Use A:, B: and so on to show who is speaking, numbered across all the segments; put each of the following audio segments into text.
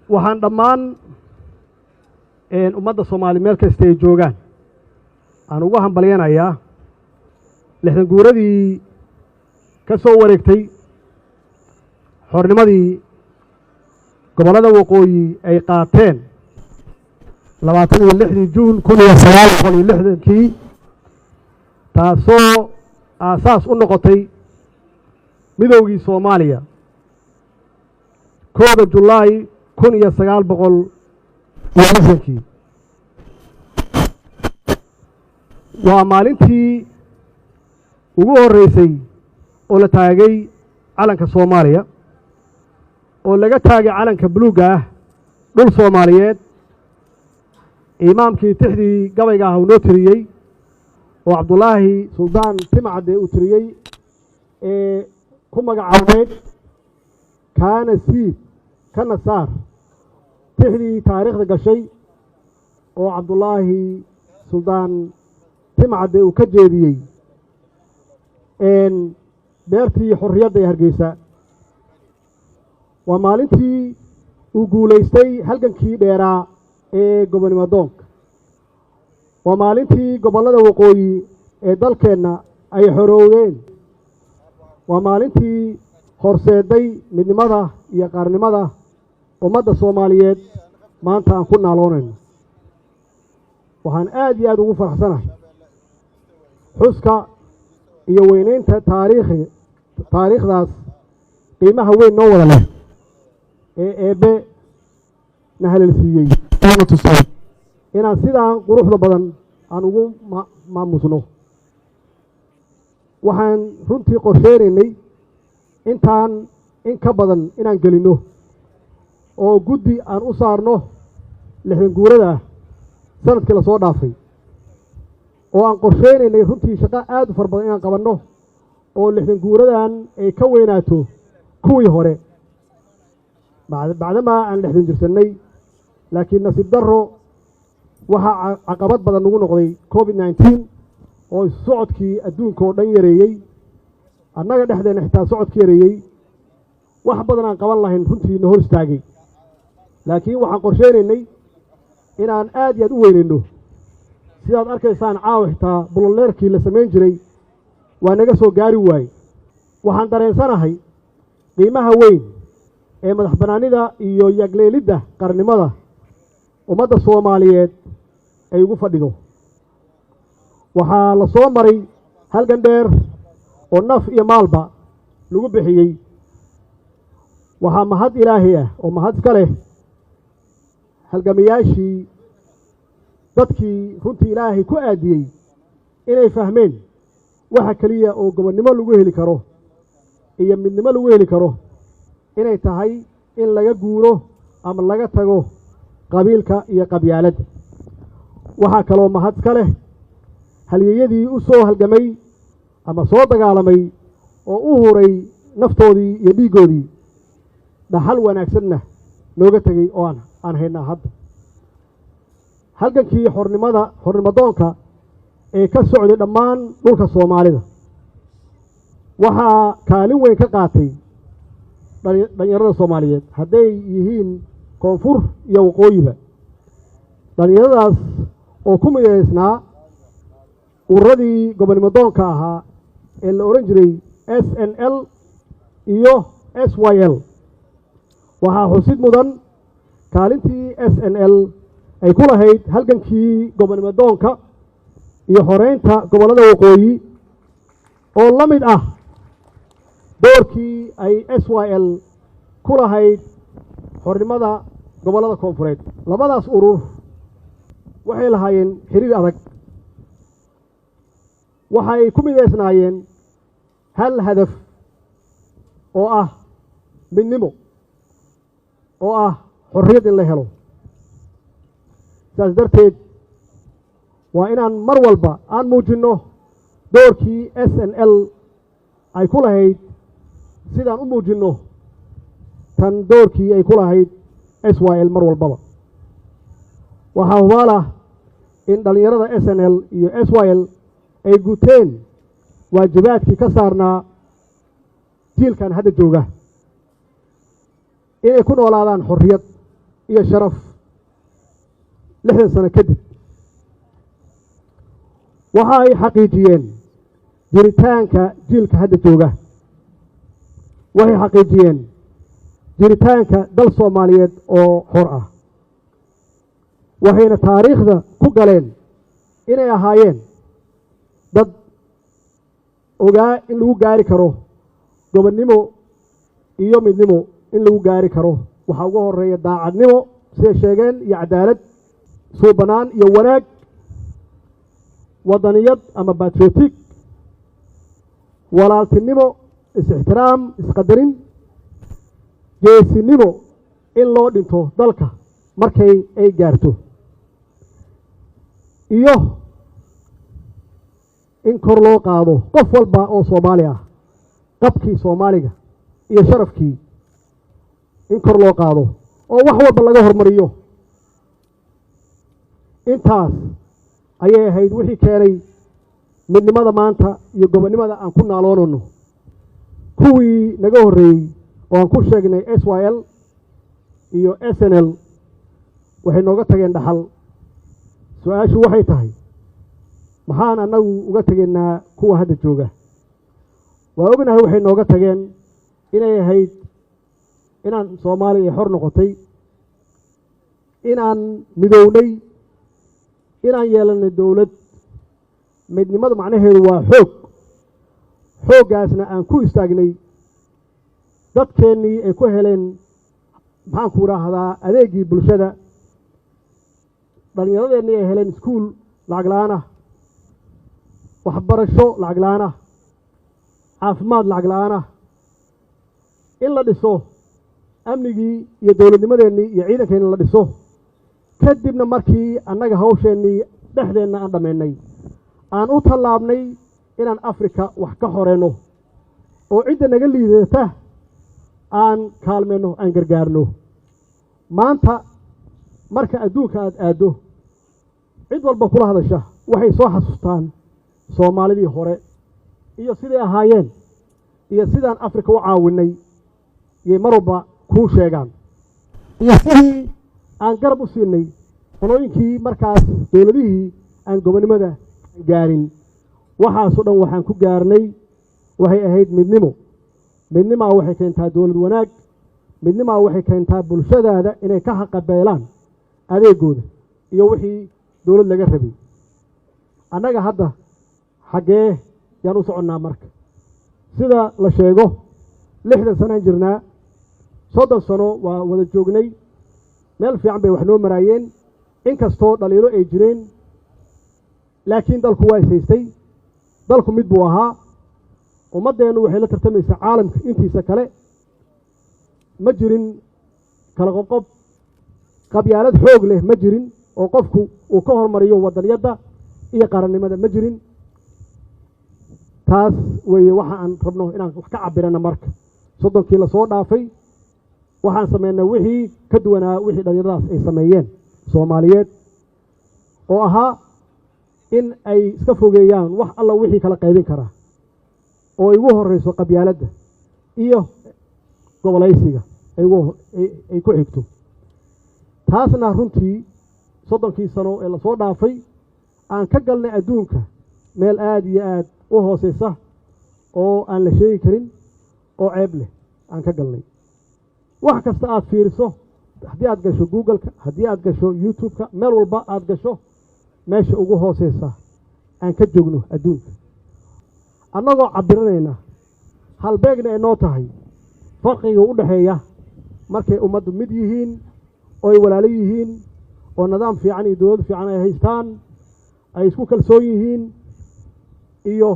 A: waxaan dhammaan ummadda Soomaali meel kasta ay joogaan aan ugu hambalyeeynaa 60 guuradii ka soo wareegtay xornimadii gobolada waqooyi ay qaateen 26 Juun 1960 taasoo aasaas u noqotay midowgii Soomaaliya 1 July 1960 waa maalintii ugu horeysay oo la taagay calanka Soomaaliya oo laga taagay calanka buluuga ah dhul Soomaaliyeed imaamkii tixdii gabayga ah uu noo tiriyay oo Cabdullaahi Suldaan Timcade uu tiriyay ee ku magacaabay kaana siib kana saar tixdii taariikhda gashay oo Cabdullaahi Suldaan Timcade uu ka jeediyay beertii xorriyadda ee Hargeysa waa maalintii uu guulaystay halgankii dheeraa ee gobonimo doonka waa maalintii gobolada waqooyi ee dalkeenna ay xorooween waa maalintii horseeday midnimada iyo qaranimada ummadda Soomaaliyeed maanta aan ku naaloonayno waxaan aad iyo aad ugu faraxsanahay xuska iyo weynaynta taariikhdaas qiimaha weyn noo wada leh ee eebbe na halelsiiyey oona tusay inaan sidaan quruxda badan aan ugu maamusno waxaan runtii qorsheynaynay intaan in ka badan inaan gelinno oo guddi aan u saarno 60 guurada sanadkii la soo dhaafay oo aan qorsheynaynay runtii shaqo aad u far badan inaan qabanno oo 60 guuradan ay ka weynaato kuwii hore bacdama aan 60 jirsanay laakiin nasiib darro waxaa caqabad badan ugu noqday COVID-19 oo socodkii adduunka oo dhan yareeyay annaga dhexdeena xitaa socodkii yareeyay wax badan aan qaban lahayn runtii na hor istaagay laakiin waxaan qorsheynaynay inaan aad iyo aad u weynayno sidaad arkaysaan caawa xitaa buloleerkii la samayn jiray waa naga soo gaari waayey waxaan dareensanahay qiimaha weyn ee madax banaanida iyo yagleelidda qarnimada ummadda Soomaaliyeed ay ugu fadhido waxaa la soo maray halgan dheer oo naf iyo maalba lagu bixiyey waxaa mahad ilaahay ah oo mahad iska leh halgamayaashii dadkii runtii ilaahay ku aadiyey inay fahmeen waxa kaliya oo gobonnimo lagu heli karo iyo midnimo lagu heli karo inay tahay in laga guuro ama laga tago qabiilka iyo qabyaaladda waxaa kaloo mahad iska leh halyeeyadii u soo halgamay ama soo dagaalamay oo u huray naftoodii iyo dhiiggoodii dhaxal wanaagsanna nooga tegey oo aan haynaa hadda halgankii xornimadoonka ee ka socday dhammaan dhulka soomaalida waxaa kaalin weyn ka qaatay dhalinyarada soomaaliyeed hadday yihiin koonfur iyo waqooyiba dhalinyaradaas oo ku midaysnaa ururadii gobonnimodoonka ahaa ee la odhan jiray SNL iyo SYL waxaa xusid mudan kaalintii SNL ay ku lahayd halgankii gobonnimodoonka iyo xoreynta gobollada waqooyi oo la mid ah doorkii ay SYL ku lahayd xornimada gobollada koonfureed labadaas urur waxay lahaayeen xiriir adag waxay ku midaysnaayeen hal hadaf oo ah midnimo oo ah xorriyad in la helo saas darteed waa inaan mar walba aan muujinno doorkii SNL ay ku lahayd sidaan u muujinno tan doorkii ay ku lahayd SYL mar walbaba waxaa hubaal ah in dhallinyarada SNL iyo SYL ay guteen waajibaadkii ka saarnaa jiilkan hadda jooga inay ku noolaadaan xorriyad iyo sharaf 60 sano kadib waxa ay xaqiijiyeen jiritaanka jiilka hadda jooga waxay xaqiijiyeen jiritaanka dal Soomaaliyeed oo xor ah waxayna taariikhda ku galeen inay ahaayeen dad ogaa in lagu gaari karo gobonnimo iyo midnimo in lagu gaari karo waxaa ugu horeeya daacadnimo siday sheegeen iyo cadaalad suubanaan iyo wanaag wadaniyad ama patriotic walaaltinimo is-ixtiraam isqadarin geesinimo in loo dhinto dalka markay ay gaarto iyo in kor loo qaado qof walba oo Soomaali ah qabkii Soomaaliga iyo sharafkii in kor loo qaado oo wax walba laga hormariyo intaas ayay ahayd wixii keenay midnimada maanta iyo gobonnimada aan ku naaloonayno kuwii naga horreeyey oo aan ku sheegnay SYL iyo SNL waxay nooga tageen dhaxal su-aashu waxay tahay maxaan annagu uga tegaynaa kuwa hadda jooga waa ognahay waxay nooga tageen inay ahayd inaan Soomaaliya xor noqotay inaan midownay inaan yeelanay dawlad midnimadu macnaheedu waa xooggaasna aan ku istaagnay dadkeennii ay ku heleen maxaan ku raahdaa adeegii bulshada dhallinyaradeenii ay heleen iskuul lacag la'aan ah waxbarasho lacag la'aan ah caafimaad lacag la'aan ah in la dhiso amnigii iyo dowladnimadeennii iyo ciidankeenni la dhiso kadibna markii annaga hawsheennii dhexdeenna aan dhammaynay aan u tallaabnay inaan Afrika wax ka horeyno oo cidda naga liidata aan kaalmeyno aan gargaarno maanta marka adduunka aad aado cid walba kula hadasha waxay soo xasuustaan Soomaalidii hore iyo siday ahaayeen iyo sidaan Afrika u caawinay iyo marba ku sheegaan iyo sidii aan garab u siinay qolooyinkii markaas dawladihii aan gobonnimada gaarin waxaasoo dhan waxaan ku gaarnay waxay ahayd midnimo waxay keentaa dawlad wanaag midnimo waxay keentaa bulshadaada inay ka xaqabeelaan adeegooda iyo wixii dawlad laga rabay annaga hadda xagee yaan u soconnaa marka sida la sheego 60 sano jirnaa 30 sano waa wada joognay meel fiican bay wax noo maraayeen inkastoo dhaliilo ay jireen laakiin dalku waa haystay dalku mid buu ahaa ummadeenu waxay la tartamaysaa caalamka intiisa kale ma jirin kala qoqob qabyaalad xoog leh ma jirin oo qofku uu ka hormariyo wadaniyada iyo qarannimada ma jirin taas weeye waxa aan rabno inaan wax ka cabirana marka 30kii la soo dhaafay waxaan sameynay wixii ka duwanaa wixii dhalinyaradaas ay sameeyeen Soomaaliyeed oo ahaa in ay iska fogeeyaan wax alla wixii kala qaybin kara oo ay ugu horeyso qabyaaladda iyo gobolaysiga ay ku xigto taasna runtii 30kii sano ee la soo dhaafay aan ka galnay adduunka meel aad iyo aad u hooseysa oo aan la sheegi karin oo ceeb leh aan ka galnay wax kasta aad fiiriso haddii aad gasho Google-ka haddii aad gasho YouTube-ka meel walba aad gasho meesha ugu hooseysa aan ka joogno adduunka annagoo cabiranayna halbeegna ay noo tahay farqiga u dhaxeeya markay ummaddu mid yihiin oo ay walaalo yihiin oo nidaam fiican iyo dawlad fiican ay haystaan ay isku kalsoon yihiin iyo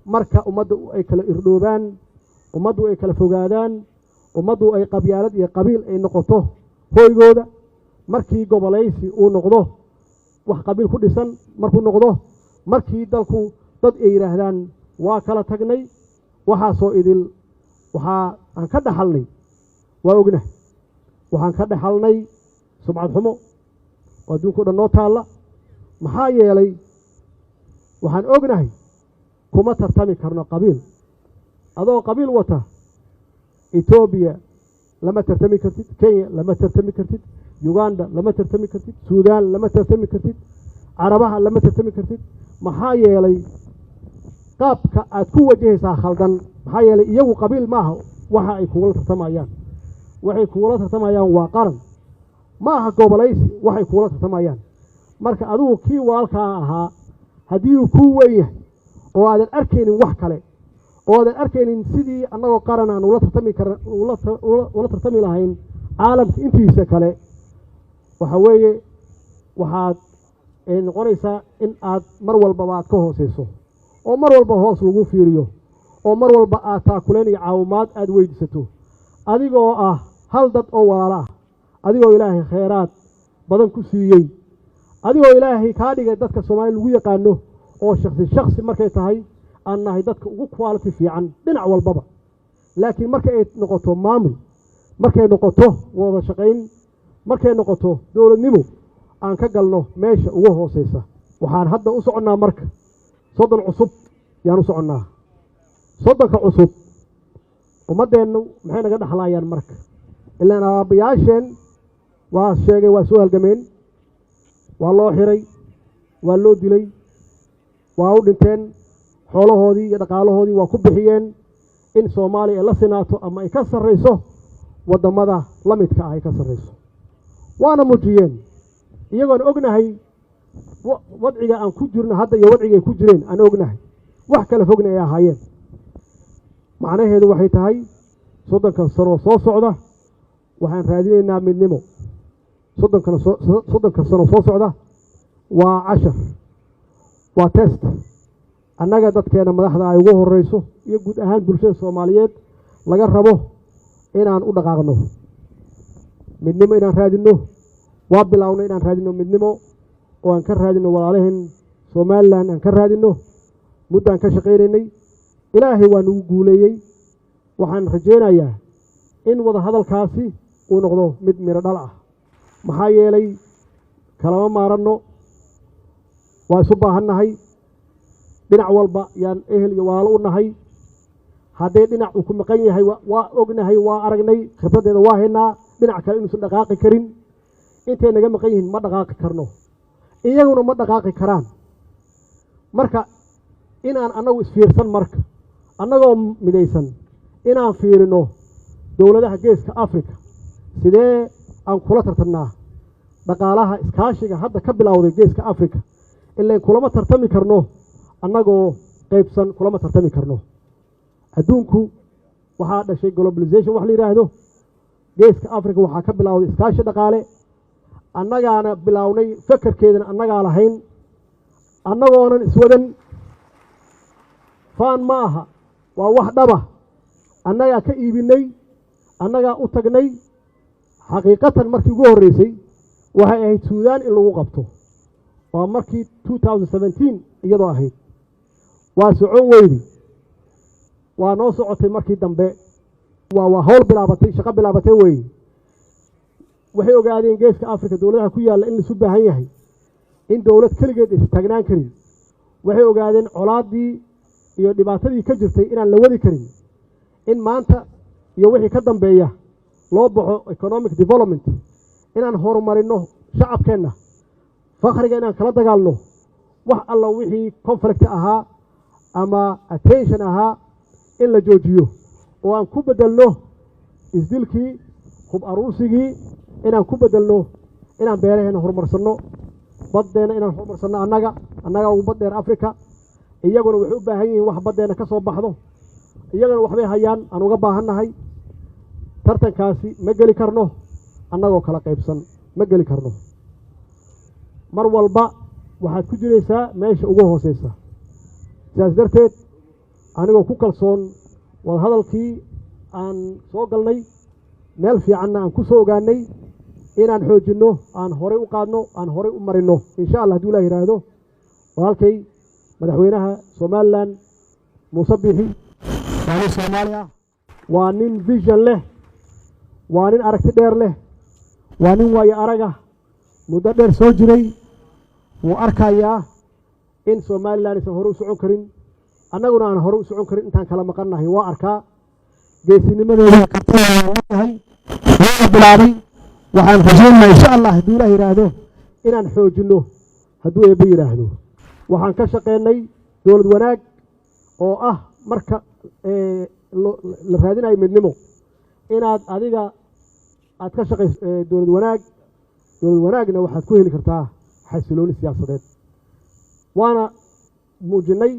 A: marka ummaddu ay kala irdhoobaan ummaddu ay kala fogaadaan ummaddu ay qabyaalad iyo qabiil ay noqoto hooygooda markii gobolaysi uu noqdo wax qabiil ku dhisan markuu noqdo markii dalku dad ay yiraahdaan waa kala tagnay waxa soo idil waxa aan ka dhaxalnay waa ognahay waxaan ka dhaxalnay sumcad xumo oo adduunka dhan noo taala maxaa yeelay waxaan ognahay kuma tartami karno qabiil adoo qabiil wata Ethiopia lama tartami kartid Kenya lama tartami kartid Uganda lama tartami kartid Suudaan lama tartami kartid Carabaha lama tartami kartid maxaa yeelay qaabka aad ku wajahaysaa khaldan maxaa yeelay iyagu qabiil maaha waxa ay kuula tartamayaan waxay kuula tartamayaan waa qaran maaha gobolaysi waxay kuula tartamayaan marka adigu kii walaalka ahaa haddii uu ku weeyahay oo aadan arkaynin wax kale oo aadan arkaynin sidii annagoo qaran aan ula tartami lahayn caalamka intiisa kale waxa weeye waxaad noqonaysaa in aad mar walba aad ka hooseyso oo mar walba hoos lagu fiiriyo oo mar walba aad taakuleen iyo caawimaad aad weydiisato adigoo ah hal dad oo walaalo ah adigoo ilaahay khayraad badan ku siiyey adigoo ilaahay ka dhigay dadka Soomaaliya lagu yaqaano oo shakhsi markay tahay aan nahay dadka ugu quality fiican dhinac walbaba laakiin markay noqoto maamul markay noqoto wada shaqayn markay noqoto dawladnimo aan ka galno meesha ugu hooseysa waxaan hadda u soconaa marka 30 cusub yaan u soconaa 30ka cusub ummadeenu maxay naga dhaxlayaan marka ilaa aabayaasheen waa sheegay waa soo halgameen waa loo xiray waa loo dilay waa u dhinteen xoolahoodii iyo dhaqaalahoodii waa ku bixiyeen in Soomaaliya ay la sinaato ama ay ka sarreyso wadamada la midka ah ay ka sarreyso waana muujiyeen iyagoon ognahay wadciga aan ku jirno hadda iyo wadciga ay ku jireen aan ognahay wax kala fogna ay ahaayeen macnaheedu waxay tahay 30 sano soo socda waxaan raadinaynaa midnimo 30 sano soo socda waa 10 waa test annaga dadkeena madaxda ay ugu horeyso iyo guud ahaan bulshada Soomaaliyeed laga rabo inaan u dhaqaaqno midnimo inaan raadino waa bilaawno inaan raadino midnimo oo aan ka raadino walaalaheen Soomaaliland aan ka raadino muddo aan ka shaqeynay ilaahay waa nagu guuleeyay waxaan rajeynayaa in wada hadalkaasi uu noqdo mid miro dhal ah maxaa yeelay kalama maaranno waa isu baahannahay dhinac walba yaan ehel iyo walaalo u nahay haddii dhinac uu ku maqan yahay waa ognahay waa aragnay khibradeeda waa haynaa dhinac kale inuusan dhaqaaqi karin intay naga maqan yihiin ma dhaqaaqi karno iyaguna ma dhaqaaqi karaan marka inaan annagu isfiirsan marka annagoo midaysan inaan fiirino dowladaha geeska Afrika sidee aan kula tartanaa dhaqaalaha iskaashiga hadda ka bilowday geeska Afrika ilaa kulama tartami karno annagoo qaybsan kulama tartami karno adduunku waxaa dhashay globalization wax la yiraahdo geeska Afrika waxaa ka bilowday iskaashi dhaqaale annagaana bilownay fakarkeedana annagaa lahayn annagoonan iswadan faan ma aha waa wax dhaba annagaa ka iibinay annagaa u tagnay xaqiiqatan markii ugu horeysay waxay ahayd Suudaan in lagu qabto waa markii 2017 iyadoo ahayd waa socon weydi waa noo socotay markii dambe waa hawl bilaabatay shaqo bilaabatay weey waxay ogaadeen geeska Afrika dawladaha ku yaala in la isu baahan yahay in dawlad kaligeed istaagnaan karin waxay ogaadeen colaadii iyo dhibaatadii ka jirtay inaan la wadi karin in maanta iyo wixii ka dambeeya loo baxo economic development inaan horumarino shacabkeena faqriga inaan kala dagaalno wax alla wixii conflict ahaa ama attention ahaa in la joojiyo oo aan ku bedelno isdilkii hub aruursigii inaan ku bedelno inaan beeraheena horumarsano baddeena inaan horumarsano annaga ugu baddeer Afrika iyaguna waxay u baahan yihiin wax baddeena ka soo baxdo iyaguna waxbay hayaan aan uga baahannahay tartankaasi ma geli karno annagoo kala qaybsan ma geli karno mar walba waxaad ku jiraysaa meesha ugu hooseysa sidaas darteed anigoo ku kalsoon wada hadalkii aan soo galnay meel fiicanna aan ku soo ogaanay inaan xoojinno aan horey u qaadno aan horey u marino insha Allah hadduu Ilaahay yiraahdo walaalkay madaxweynaha Somaliland Muuse Biixi Soomaaliya waa nin vision leh waa nin aragti dheer leh waa nin waayo araga muddo dheer soo jiray wuu arkayaa in Somaliland aysan hore u socon karin annaguna aan hore u socon karin intaan kala maqannahay waa arkaa geesinimadeeda kartinahay waa bilaabay waxaan rajaynayaa insha Allah hadduu Ilaahay yiraahdo inaan xoojino hadduu Eebbe yiraahdo waxaan ka shaqeynay dawlad wanaag oo ah marka la raadinayo midnimo inaad adiga aad ka shaqeyso dawlad wanaagna waxaad ku heli kartaa xasilooni siyaasadeed waana muujinay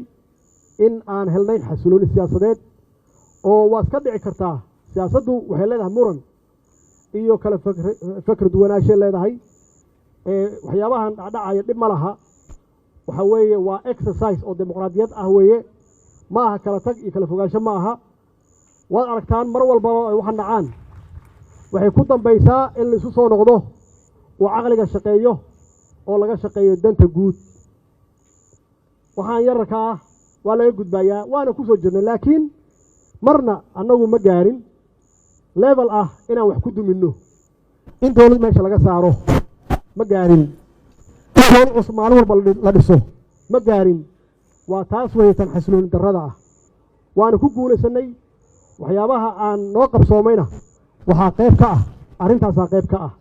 A: in aan helnay xasilooni siyaasadeed oo waa iska dhici kartaa siyaasaddu waxay leedahay muran iyo kala fakr duwanaansho leedahay waxyaabahan dhacaya dhib ma laha waxa weeye waa exercise oo dimuqraadiyad ah weeye ma aha kala tag iyo kala fogaansho ma aha waad aragtaan mar walba ay waxaan dhacaan waxay ku dambaysaa in la isu soo noqdo oo caqliga shaqeeyo oo laga shaqeeyo danta guud waxaan yararka ah waa laga gudbayaa waana ku soo jirnay laakiin marna annagu ma gaarin level ah inaan wax ku duminno in dawlad meesha laga saaro ma gaarin dawlad cusub maalin walba la dhiso ma gaarin waa taas weytan xasilooni darrada ah waana ku guulaysanay waxyaabaha aan noo qabsoomayna waxaa qayb ka ah arrintaasaa qayb ka ah